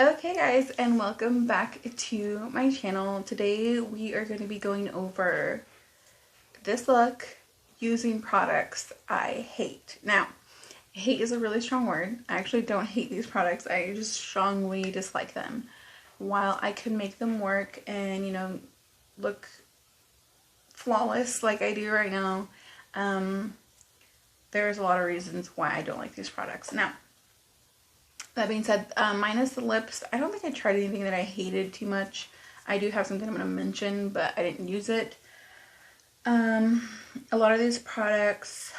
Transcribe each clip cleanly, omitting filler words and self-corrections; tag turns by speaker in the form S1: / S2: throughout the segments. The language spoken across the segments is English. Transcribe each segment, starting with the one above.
S1: Okay guys, and welcome back to my channel. Today we are going to be going over this look using products I hate. Now, hate is a really strong word. I actually don't hate these products. I just strongly dislike them. While I can make them work and, look flawless like I do right now, there's a lot of reasons why I don't like these products. Now, that being said, minus the lips, I don't think I tried anything that I hated too much. I do have something I'm going to mention, but I didn't use it. A lot of these products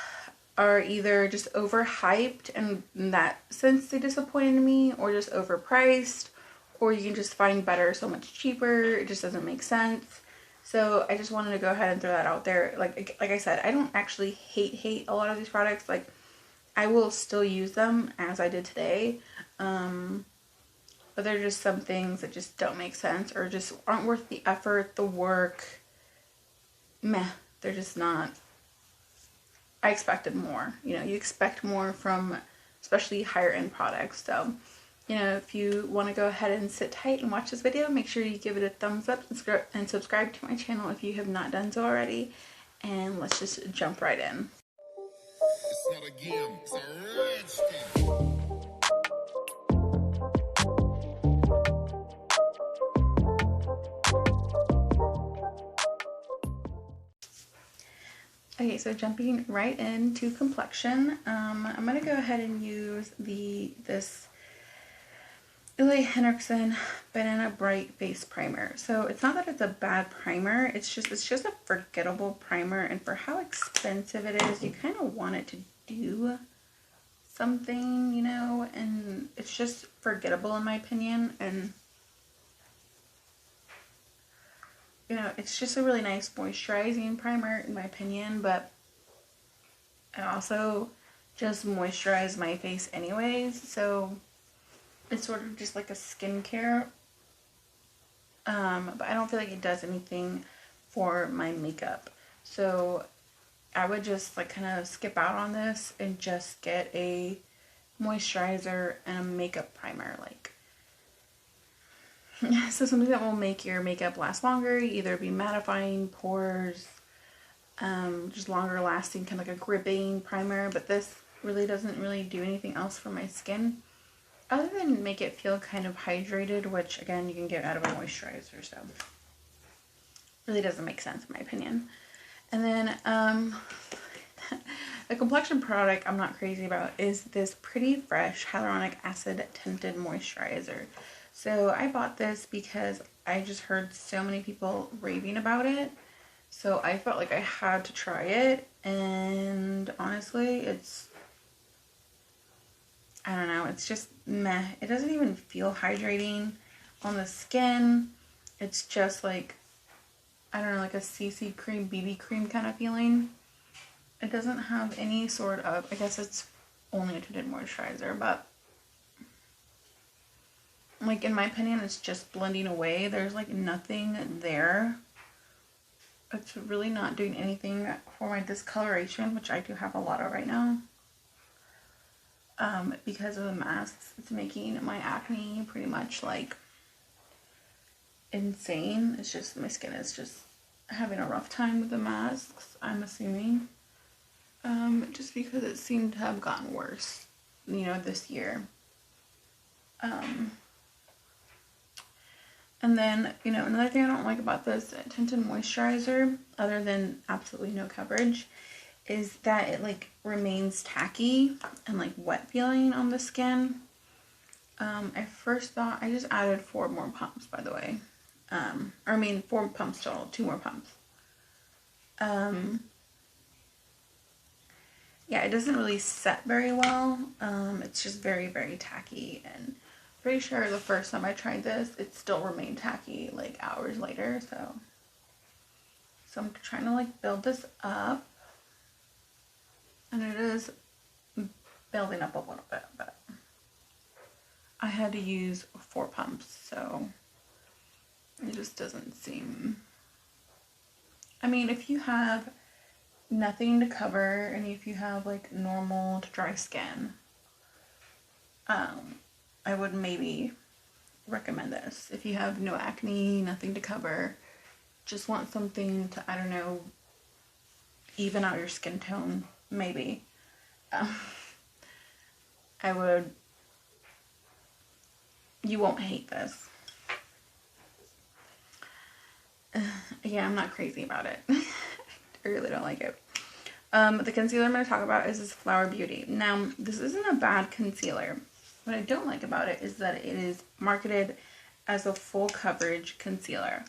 S1: are either just overhyped, and in that sense they disappointed me, or just overpriced, or you can just find better so much cheaper. It just doesn't make sense. So I just wanted to go ahead and throw that out there. Like I said, I don't actually hate a lot of these products. Like, I will still use them as I did today. But there are just some things that just don't make sense or just aren't worth the effort, the work. Meh, they're just not. I expected more. You expect more from especially higher end products. So, if you want to go ahead and sit tight and watch this video, make sure you give it a thumbs up and subscribe to my channel if you have not done so already. And let's just jump right in.
S2: It's not a game, it's a rich thing.
S1: Okay, so jumping right into complexion, I'm going to go ahead and use this Ole Henriksen Banana Bright Face Primer. So it's not that it's a bad primer, it's just a forgettable primer, and for how expensive it is, you kind of want it to do something, and it's just forgettable in my opinion. And it's just a really nice moisturizing primer in my opinion, but I also just moisturize my face anyways, so it's sort of just like a skincare, but I don't feel like it does anything for my makeup. So I would just like kind of skip out on this and just get a moisturizer and a makeup primer, so something that will make your makeup last longer, either be mattifying, pores, just longer lasting, kind of like a gripping primer. But this really doesn't really do anything else for my skin other than make it feel kind of hydrated, which again you can get out of a moisturizer, so really doesn't make sense in my opinion. And then the complexion product I'm not crazy about is this Pretty Fresh Hyaluronic Acid Tinted Moisturizer. So I bought this because I just heard so many people raving about it. So I felt like I had to try it, and honestly, I don't know, it's just meh. It doesn't even feel hydrating on the skin. It's just like, I don't know, like a CC cream, BB cream kind of feeling. It doesn't have any sort of, I guess it's only a tinted moisturizer, but like in my opinion, it's just blending away. There's like nothing there. It's really not doing anything for my discoloration, which I do have a lot of right now. Because of the masks, it's making my acne pretty much like insane. It's just, my skin is just having a rough time with the masks, I'm assuming. Just because it seemed to have gotten worse, this year. And then, another thing I don't like about this tinted moisturizer, other than absolutely no coverage, is that it like remains tacky and like wet feeling on the skin. I first thought, I just added 4 more pumps, by the way. 4 pumps total, 2 more pumps. Yeah, it doesn't really set very well. It's just very, very tacky, and pretty sure the first time I tried this, it still remained tacky like hours later. So I'm trying to like build this up, and it is building up a little bit, but I had to use 4 pumps, so it just doesn't seem, I mean, if you have nothing to cover and if you have like normal to dry skin, I would maybe recommend this. If you have no acne, nothing to cover, just want something to, I don't know, even out your skin tone, maybe. You won't hate this. Yeah, I'm not crazy about it. I really don't like it. The concealer I'm going to talk about is this Flower Beauty. Now, this isn't a bad concealer. What I don't like about it is that it is marketed as a full coverage concealer.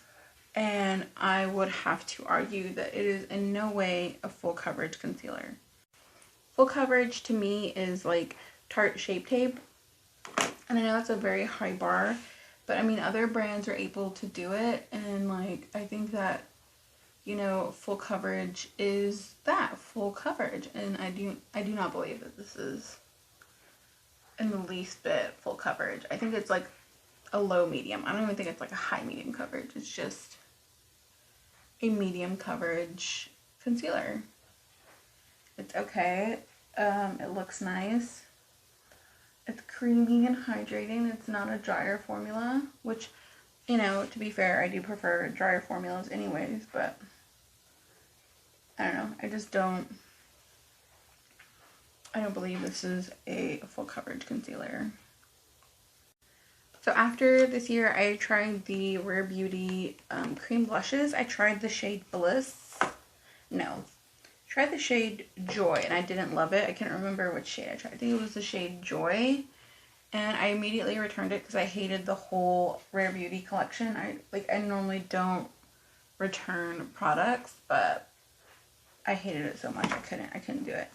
S1: And I would have to argue that it is in no way a full coverage concealer. Full coverage to me is like Tarte Shape Tape. And I know that's a very high bar, but I mean, other brands are able to do it. And like, I think that, you know, full coverage is that, full coverage. And I do not believe that this is in the least bit full coverage. I think it's like a low medium. I don't even think it's like a high medium coverage. It's just a medium coverage concealer. It's okay. It looks nice. It's creamy and hydrating. It's not a drier formula, which, you know, to be fair, I do prefer drier formulas anyways, but I don't know. I don't believe this is a full coverage concealer. So after this year, I tried the Rare Beauty cream blushes. I tried the shade Bliss. No. Tried the shade Joy, and I didn't love it. I can't remember which shade I tried. I think it was the shade Joy. And I immediately returned it because I hated the whole Rare Beauty collection. I normally don't return products, but I hated it so much I couldn't do it.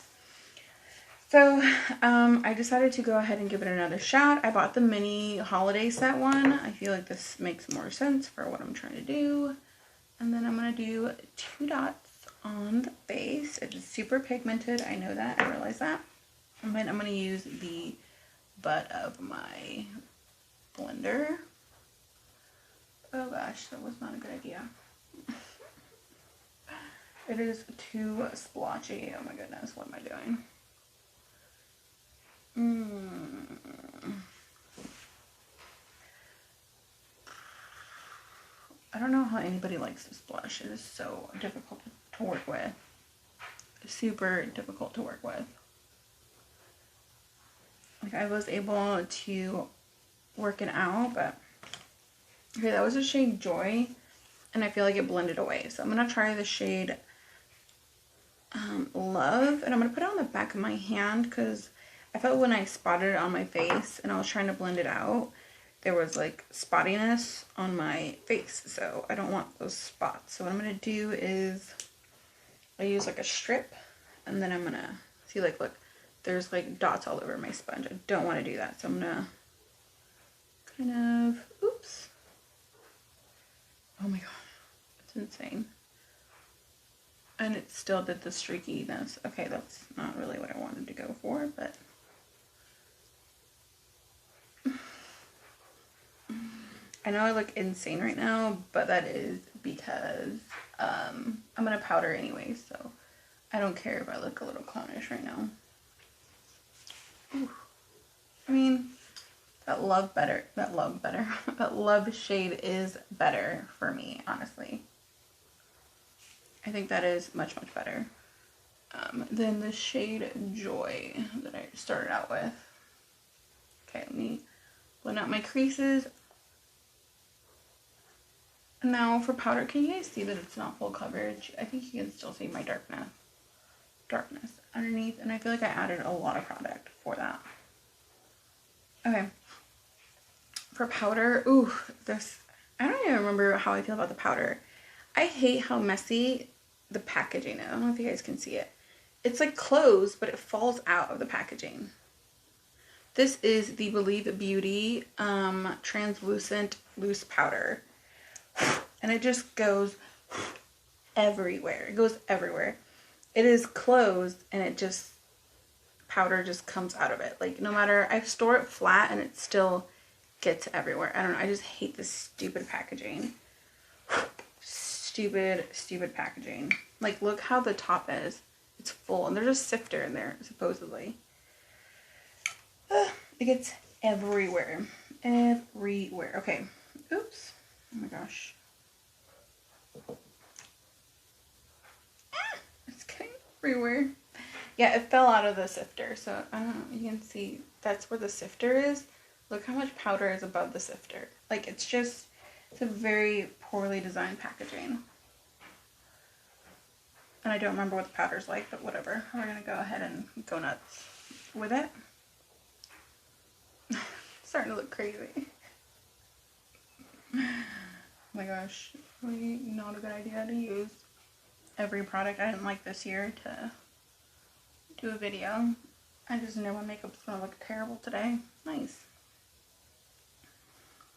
S1: So I decided to go ahead and give it another shot. I bought the mini holiday set one. I feel like this makes more sense for what I'm trying to do. And then I'm going to do 2 dots on the base. It's super pigmented. I know that. I realize that. And then I'm going to use the butt of my blender. Oh gosh, that was not a good idea. It is too splotchy. Oh my goodness, what am I doing? I don't know how anybody likes this blush. It is so difficult to work with. Super difficult to work with. Like, I was able to work it out, but okay, that was the shade Joy, and I feel like it blended away. So I'm gonna try the shade Love, and I'm gonna put it on the back of my hand because I felt when I spotted it on my face and I was trying to blend it out, there was like spottiness on my face, so I don't want those spots. So what I'm gonna do is I use like a strip, and then I'm gonna see, like, look, there's like dots all over my sponge. I don't want to do that, so I'm gonna kind of, oops, oh my god, it's insane. And it still did the streakiness. Okay, that's not really what I wanted to go for, but I know I look insane right now, but that is because I'm gonna powder anyway, so I don't care if I look a little clownish right now. Ooh. I mean, that love shade is better for me, honestly. I think that is much, much better than the shade Joy that I started out with. Okay, let me blend out my creases. Now for powder, can you guys see that it's not full coverage? I think you can still see my darkness underneath, and I feel like I added a lot of product for that. Okay, for powder, ooh, I don't even remember how I feel about the powder. I hate how messy the packaging is. I don't know if you guys can see it. It's like closed, but it falls out of the packaging. This is the Believe Beauty translucent loose powder. And it just goes everywhere. It goes everywhere. It is closed, and it just, powder just comes out of it. Like, no matter, I store it flat and it still gets everywhere. I don't know. I just hate this stupid packaging. Stupid packaging. Like, look how the top is. It's full, and there's a sifter in there, supposedly. It gets everywhere. Everywhere. everywhere. Okay. Oops. Oh my gosh. It's getting everywhere. Yeah, it fell out of the sifter. So, I don't know. You can see that's where the sifter is. Look how much powder is above the sifter. Like, it's a very poorly designed packaging. And I don't remember what the powder's like, but whatever. We're going to go ahead and go nuts with it. It's starting to look crazy. Oh my gosh. Really not a good idea to use every product. I didn't like this year to do a video. I just know my makeup's going to look terrible today. Nice.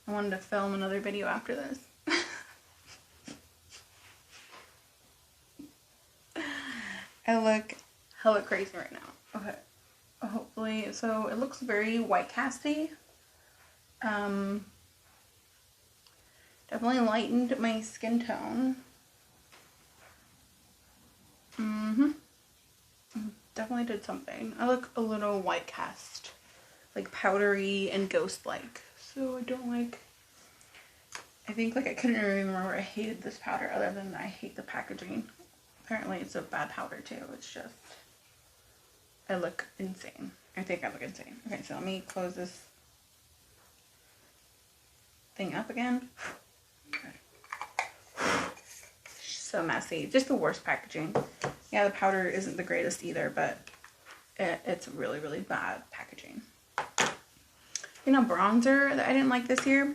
S1: I wanted to film another video after this. I look hella crazy right now. Okay. Hopefully, so it looks very white casty. Definitely lightened my skin tone. Definitely did something. I look a little white cast. Like powdery and ghost-like. So I don't like... I think like I couldn't even remember I hated this powder other than I hate the packaging. Apparently it's a bad powder too. It's just... I look insane. I think I look insane. Okay, so let me close this thing up again. Okay. So messy. Just the worst packaging. Yeah, the powder isn't the greatest either, but it's really, really bad packaging. You know, bronzer that I didn't like this year.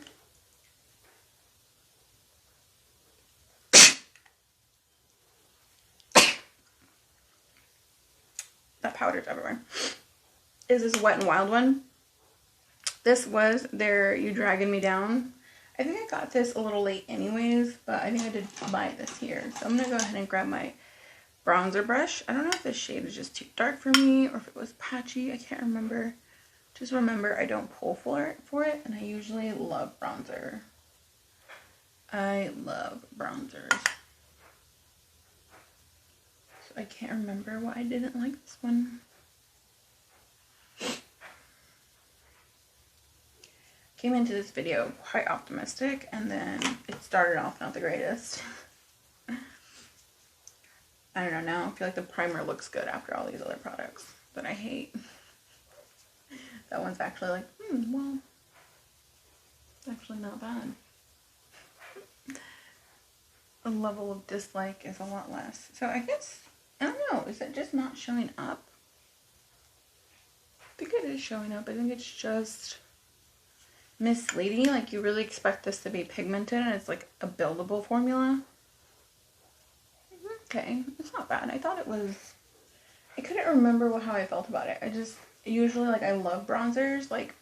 S1: That powder's everywhere. Is this Wet n Wild one. This was their You Dragging Me Down. I think I got this a little late anyways, but I think I did buy it this year. So I'm going to go ahead and grab my bronzer brush. I don't know if this shade is just too dark for me or if it was patchy. I can't remember. Just remember I don't pull for it, and I usually love bronzer. I love bronzers. So I can't remember why I didn't like this one. Came into this video quite optimistic, and then it started off not the greatest. I don't know, now I feel like the primer looks good after all these other products that I hate. That one's actually like, well, it's actually not bad. The level of dislike is a lot less. So I guess, I don't know, is it just not showing up? I think it is showing up. I think it's just misleading. Like, you really expect this to be pigmented, and it's like a buildable formula. Okay, it's not bad. I thought it was, I couldn't remember how I felt about it. I just, usually, like, I love bronzers. Like,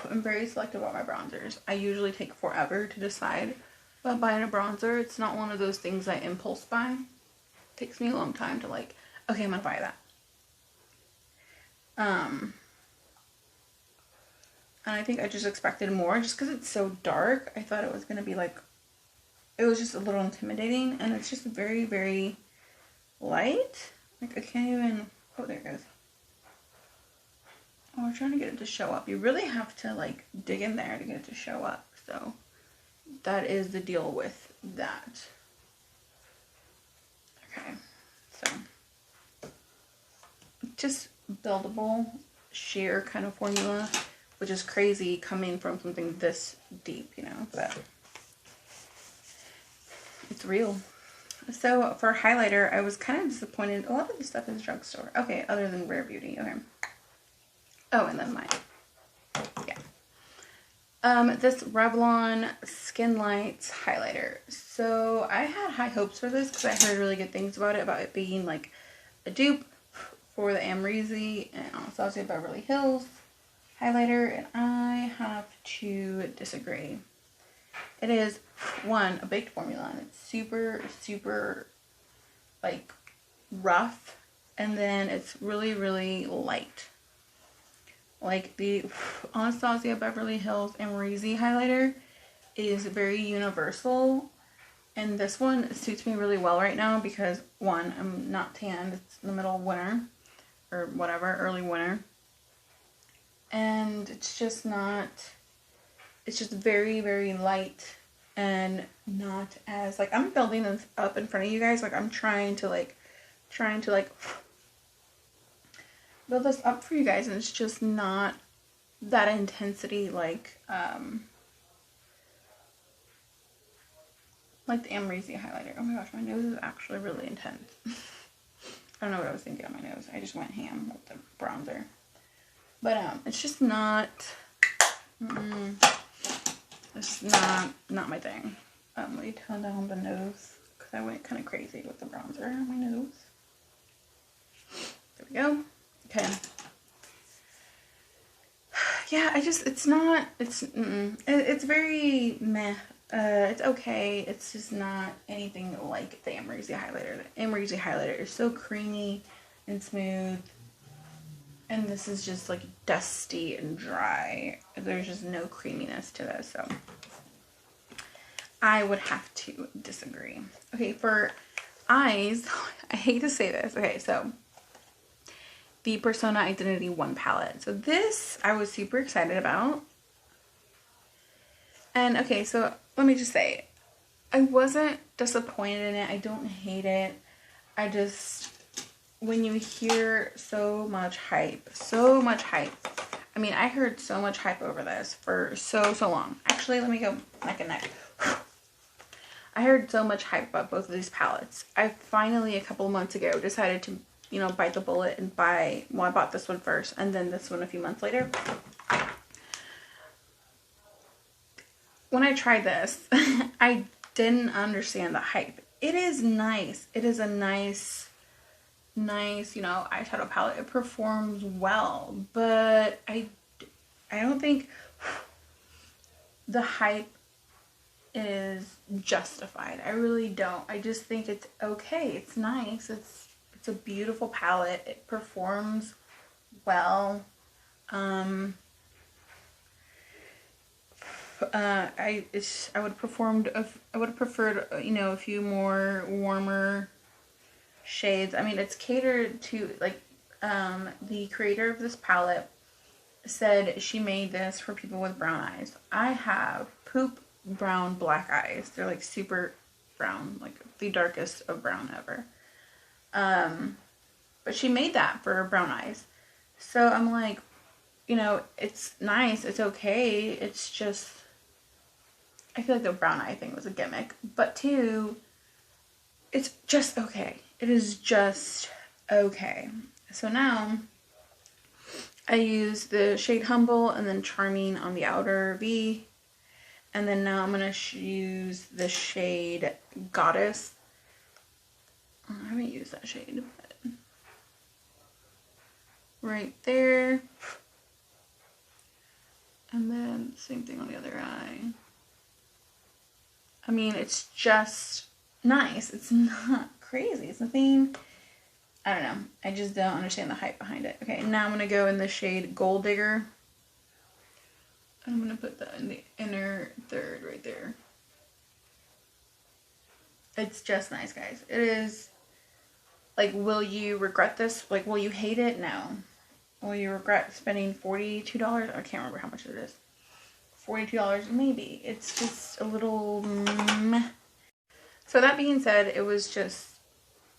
S1: I'm very selective about my bronzers. I usually take forever to decide about buying a bronzer. It's not one of those things I impulse buy. It takes me a long time to like, okay, I'm gonna buy that. And I think I just expected more just because it's so dark. I thought it was gonna be like, it was just a little intimidating, and it's just very, very light. Like, I can't even, oh, there it goes. Oh, we're trying to get it to show up. You really have to like dig in there to get it to show up. So that is the deal with that. Okay, so just buildable sheer kind of formula, which is crazy coming from something this deep, you know, but it's real. So for highlighter, I was kind of disappointed. A lot of the stuff is drugstore. Okay, other than Rare Beauty. Okay. Oh, and then mine. Yeah. This Revlon Skin Lights highlighter. So I had high hopes for this because I heard really good things about it being like a dupe for the Amrezy and Anastasia Beverly Hills highlighter, and I have to disagree. It is, one, a baked formula, and it's super, super, like, rough, and then it's really, really light. Like, the Anastasia Beverly Hills Amrezy highlighter is very universal, and this one suits me really well right now because, one, I'm not tanned. It's in the middle of winter, or whatever, early winter, and it's just not It's just very, very light and not as, like, I'm building this up in front of you guys. Like, I'm trying to build this up for you guys, and it's just not that intensity like the Amrezy highlighter. Oh my gosh, my nose is actually really intense. I don't know what I was thinking on my nose. I just went ham with the bronzer. But it's just not it's not my thing. Let me tone down the nose because I went kind of crazy with the bronzer on my nose. There we go. Okay. Yeah, it's very meh. It's okay. It's just not anything like the Amrezy highlighter. The Amrezy highlighter is so creamy and smooth. And this is just like dusty and dry. There's just no creaminess to this. So I would have to disagree. Okay, for eyes, I hate to say this. Okay, so the Persona Identity 1 palette. So this I was super excited about. And okay, so let me just say, I wasn't disappointed in it. I don't hate it. I just, when you hear so much hype, I mean, I heard so much hype over this for so long. Actually, let me go neck and neck. I heard so much hype about both of these palettes. I finally, a couple of months ago, decided to, you know, bite the bullet and buy, well, I bought this one first and then this one a few months later. When I tried this, I didn't understand the hype. It is nice. It is a nice, you know, eyeshadow palette. It performs well, but I don't think the hype is justified. I really don't. I just think it's okay. It's nice. It's a beautiful palette. It performs well. I would have preferred, you know, a few more warmer shades. I mean, it's catered to, like, the creator of this palette said she made this for people with brown eyes. I have poop brown black eyes. They're like super brown, like the darkest of brown ever. But she made that for brown eyes. So I'm like, you know, it's nice, it's okay, it's just, I feel like the brown eye thing was a gimmick. But two, it's just okay. It is just okay. So now I use the shade Humble and then Charming on the outer V. And then now I'm going to use the shade Goddess. I haven't used that shade, but right there. And then same thing on the other eye. I mean, it's just nice. It's not crazy. It's nothing, I don't know. I just don't understand the hype behind it. Okay, now I'm going to go in the shade Gold Digger. I'm going to put that in the inner third right there. It's just nice, guys. It is, like, will you regret this? Like, will you hate it? No. Will you regret spending $42? I can't remember how much it is. $42, maybe. It's just a little meh. So that being said, it was just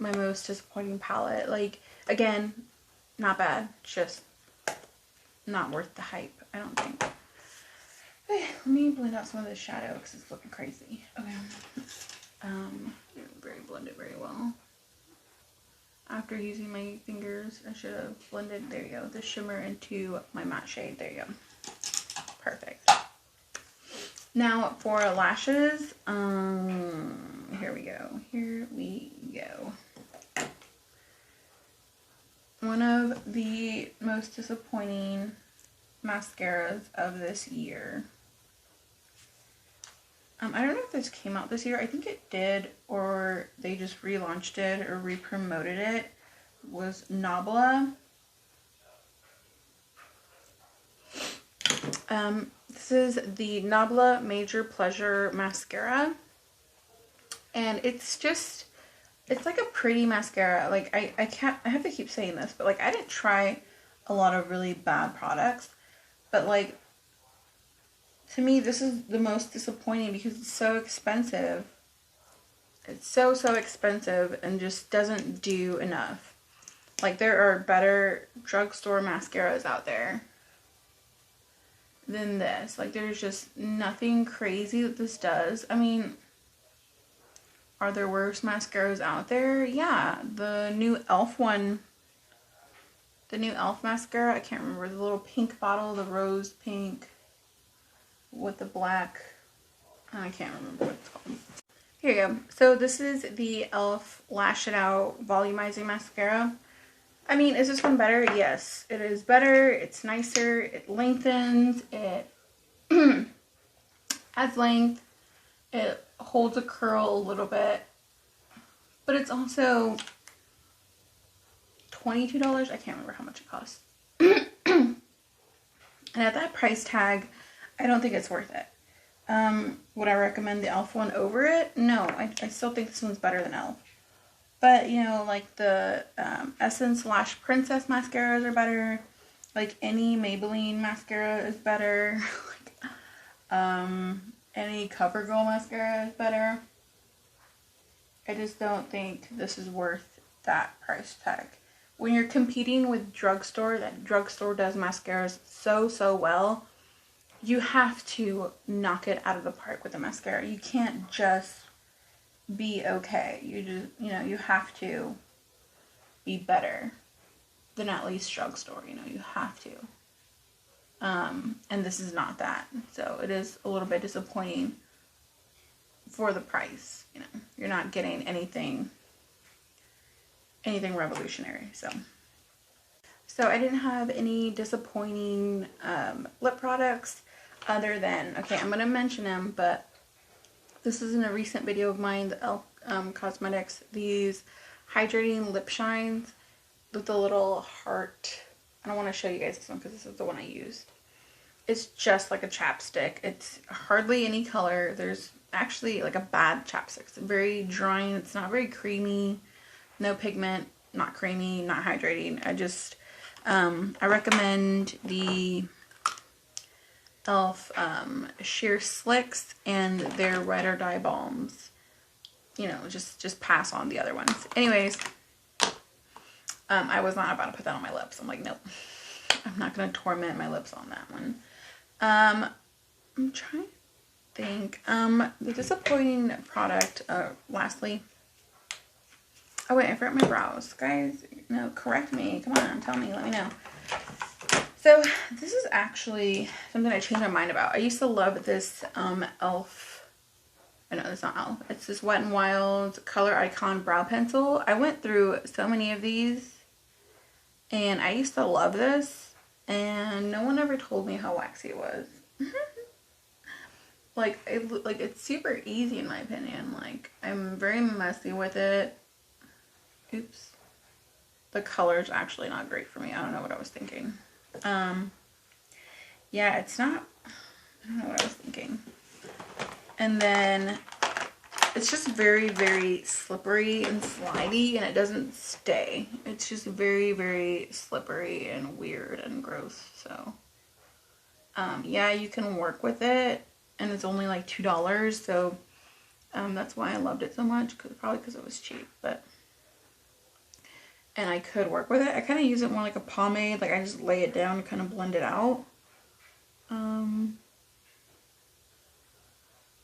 S1: my most disappointing palette. Like, again, not bad. Just not worth the hype, I don't think. Okay, let me blend out some of this shadow because it's looking crazy. Okay. Didn't blend it very well. After using my fingers, I should have blended, there you go, the shimmer into my matte shade. There you go. Perfect. Now for lashes, here we go. Here we go. One of the most disappointing mascaras of this year. I don't know if this came out this year. I think it did, or they just relaunched it or re-promoted it. Was Nabla. This is the Nabla Major Pleasure Mascara. And it's just, it's like a pretty mascara. Like, I have to keep saying this, but like, I didn't try a lot of really bad products. But like, to me, this is the most disappointing because it's so expensive. It's so expensive and just doesn't do enough. Like, there are better drugstore mascaras out there than this. Like, there's just nothing crazy that this does. I mean, are there worse mascaras out there? Yeah, the new e.l.f. one, the new e.l.f. mascara, I can't remember, the little pink bottle, the rose pink with the black, I can't remember what it's called. Here you go. So this is the e.l.f. Lash It Out Volumizing Mascara. I mean, is this one better? Yes, it is better. It's nicer. It lengthens. It adds length. It holds a curl a little bit. But it's also $22. I can't remember how much it costs. And at that price tag, I don't think it's worth it. Would I recommend the e.l.f. one over it? No, I still think this one's better than e.l.f. But, you know, like the Essence Lash Princess mascaras are better. Like any Maybelline mascara is better. Any CoverGirl mascara is better. I just don't think this is worth that price tag. When you're competing with drugstore, that drugstore does mascaras so well, you have to knock it out of the park with the mascara. You can't just be okay. You just, you know, you have to be better than at least drugstore. You know, you have to. And this is not that. So it is a little bit disappointing for the price. You know, you're not getting anything revolutionary. So I didn't have any disappointing lip products other than, okay, I'm going to mention them, but this is in a recent video of mine, the e.l.f. Cosmetics, these hydrating lip shines with the little heart. I don't want to show you guys this one because this is the one I used. It's just like a chapstick. It's hardly any color. There's actually like a bad chapstick. It's very drying. It's not very creamy. No pigment. Not creamy. Not hydrating. I recommend the e.l.f. Sheer Slicks and their Ride or Die Balms. You know, just pass on the other ones. Anyways, I was not about to put that on my lips. I'm like, nope. I'm not going to torment my lips on that one. I'm trying to think. The disappointing product, lastly. Oh wait, I forgot my brows. Guys, no, correct me. Come on, tell me, let me know. So, this is actually something I changed my mind about. I used to love this e.l.f. Oh, no, it's not e.l.f. It's this Wet n Wild Color Icon Brow Pencil. I went through so many of these, and I used to love this, and no one ever told me how waxy it was. Like, it's super easy in my opinion. Like, I'm very messy with it. Oops. The color's actually not great for me. I don't know what I was thinking. Yeah, it's not, I don't know what I was thinking. And then it's just very slippery and slidey, and it doesn't stay. It's just very slippery and weird and gross. So, yeah, you can work with it, and it's only like $2. So, that's why I loved it so much, probably because it was cheap, but. And I could work with it. I kind of use it more like a pomade. Like, I just lay it down and kind of blend it out.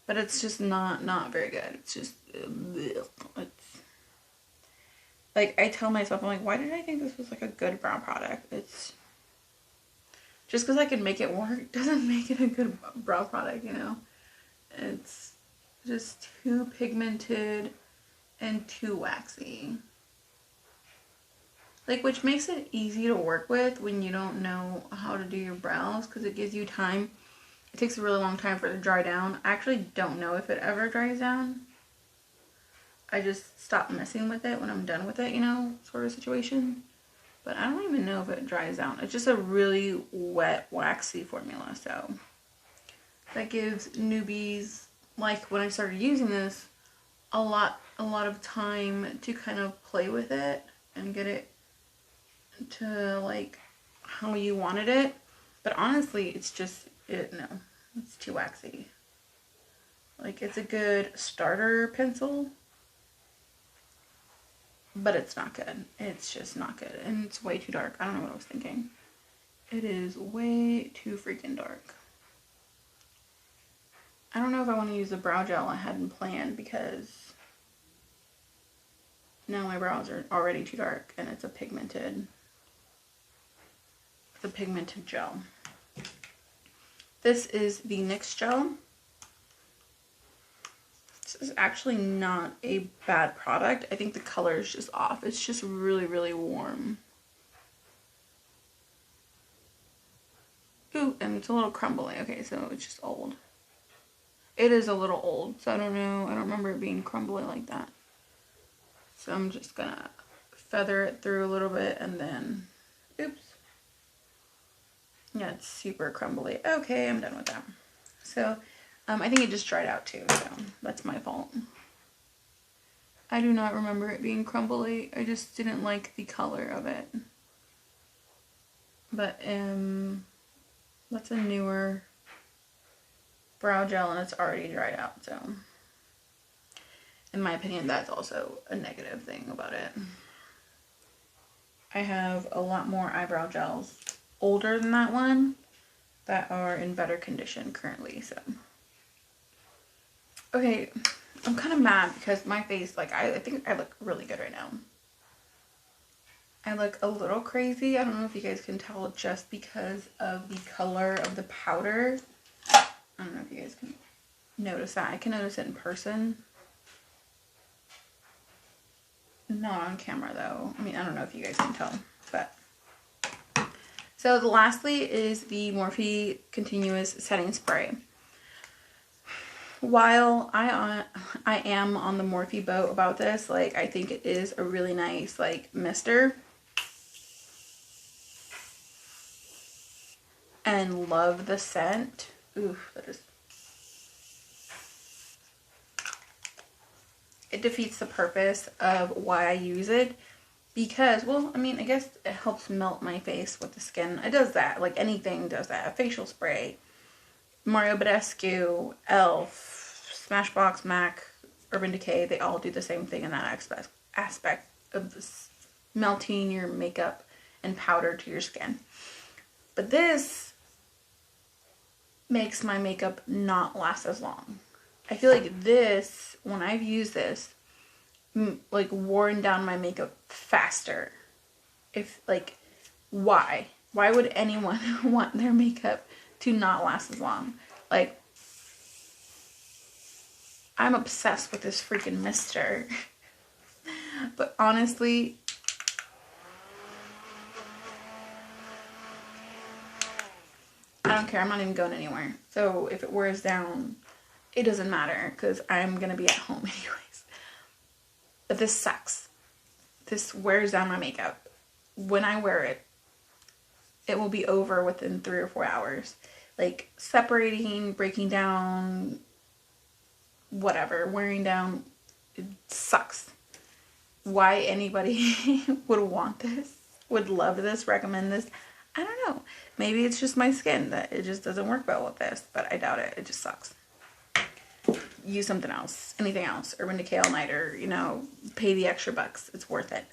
S1: But it's just not very good. It's just, it's, like, I tell myself, I'm like, why did I think this was, like, a good brow product? It's, just because I can make it work doesn't make it a good brow product, you know? It's just too pigmented and too waxy. Like, which makes it easy to work with when you don't know how to do your brows, because it gives you time. It takes a really long time for it to dry down. I actually don't know if it ever dries down. I just stop messing with it when I'm done with it, you know, sort of situation. But I don't even know if it dries down. It's just a really wet, waxy formula, so that gives newbies, like when I started using this, a lot of time to kind of play with it and get it to like how you wanted it. But honestly, it's just no, It's too waxy. Like, it's a good starter pencil, but it's not good. It's just not good. And it's way too dark. I don't know what I was thinking. It is way too freaking dark. I don't know if I want to use the brow gel I hadn't planned because now my brows are already too dark and it's a pigmented gel. This is the NYX gel. This is actually not a bad product. I think the color is just off. It's just really, really warm. Ooh, and it's a little crumbly. Okay, so it's just old. It is a little old, so I don't know. I don't remember it being crumbly like that. So I'm just gonna feather it through a little bit and then, oops. Yeah, it's super crumbly. Okay, I'm done with that. So, I think it just dried out too, so that's my fault. I do not remember it being crumbly. I just didn't like the color of it. But, that's a newer brow gel and it's already dried out, so in my opinion that's also a negative thing about it. I have a lot more eyebrow gels older than that one that are in better condition currently, so okay, I'm kind of mad because my face, like, I think I look really good right now. I look a little crazy. I don't know if you guys can tell just because of the color of the powder. I don't know if you guys can notice that. I can notice it in person. Not on camera though. I mean, I don't know if you guys can tell, but. So lastly is the Morphe Continuous Setting Spray. While I am on the Morphe boat about this, like, I think it is a really nice, like, mister. And love the scent. Ooh, that is. It defeats the purpose of why I use it. Because, well, I mean, I guess it helps melt my face with the skin. It does that. Like, anything does that. A facial spray. Mario Badescu, e.l.f., Smashbox, MAC, Urban Decay, they all do the same thing in that aspect of this, melting your makeup and powder to your skin. But this makes my makeup not last as long. I feel like this, when I've used this, like, worn down my makeup faster. If, like, why? Why would anyone want their makeup to not last as long? Like, I'm obsessed with this freaking mister. But honestly, I don't care. I'm not even going anywhere. So if it wears down, it doesn't matter because I'm going to be at home anyways. But this sucks. This wears down my makeup. When I wear it, it will be over within 3 or 4 hours. Like, separating, breaking down, whatever, wearing down, it sucks. Why anybody would want this, would love this, recommend this, I don't know. Maybe it's just my skin that it just doesn't work well with this, but I doubt it. It just sucks. Use something else, anything else. Urban Decay All Nighter, you know, pay the extra bucks. It's worth it.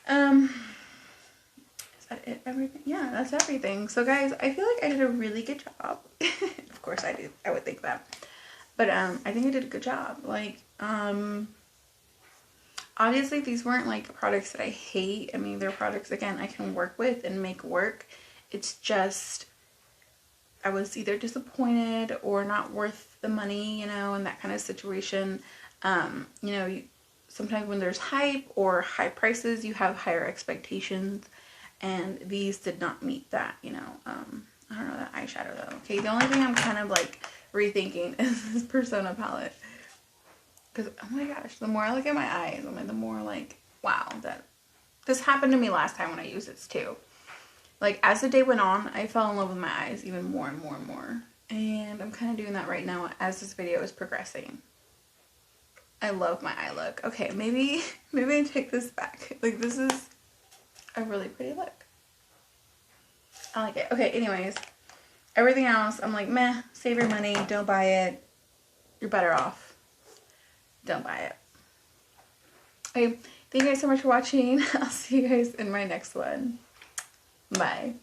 S1: Is that it? Everything? Yeah, that's everything. So guys, I feel like I did a really good job. Of course I do. I would think that. But I think I did a good job. Like, obviously these weren't like products that I hate. I mean, they're products, again, I can work with and make work. It's just, I was either disappointed or not worth the money, you know, in that kind of situation. You know, sometimes when there's hype or high prices, you have higher expectations, and these did not meet that, you know. I don't know, that eyeshadow though. Okay, the only thing I'm kind of like rethinking is this Persona palette. Because, oh my gosh, the more I look at my eyes, I mean, the more like, wow, that this happened to me last time when I used this too. Like, as the day went on, I fell in love with my eyes even more and more and more. And I'm kind of doing that right now as this video is progressing. I love my eye look. Okay, maybe I take this back. Like, this is a really pretty look. I like it. Okay, anyways, Everything else, I'm like, meh, save your money, don't buy it. You're better off. Don't buy it. Okay, thank you guys so much for watching. I'll see you guys in my next one. Bye.